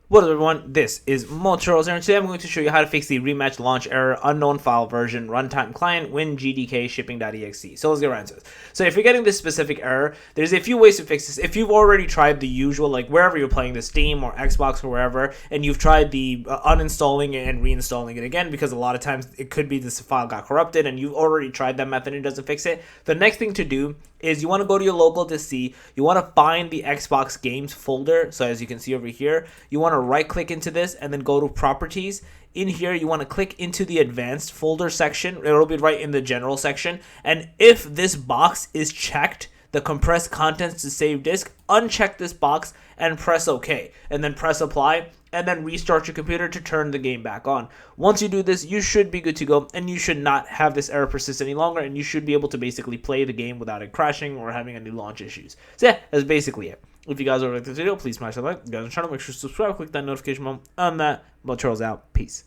What up everyone, this is Motorolls here, and today I'm going to show you how to fix the rematch launch error unknown file version RuntimeClient-WinGDK-shipping.exe. So let's get right into this. So if you're getting this specific error, there's a few ways to fix this. If you've already tried the usual, like wherever you're playing the Steam or Xbox or wherever, and you've tried the uninstalling it and reinstalling it again, because a lot of times it could be this file got corrupted and you've already tried that method and it doesn't fix it, the next thing to do is you want to go to your local to see, you want to find the Xbox games folder. So as you can see over here, you want to right click into this and then go to properties. In here, you want to click into the advanced folder section. It'll be right in the general section. And if this box is checked, the compressed contents to save disk, uncheck this box and press OK. And then press apply and then restart your computer to turn the game back on. Once you do this, you should be good to go and you should not have this error persist any longer, and you should be able to basically play the game without it crashing or having any launch issues. So yeah, that's basically it. If you guys are like this video, please smash that like. If you guys are trying to make sure to subscribe, click that notification bell on that. Motorolls out. Peace.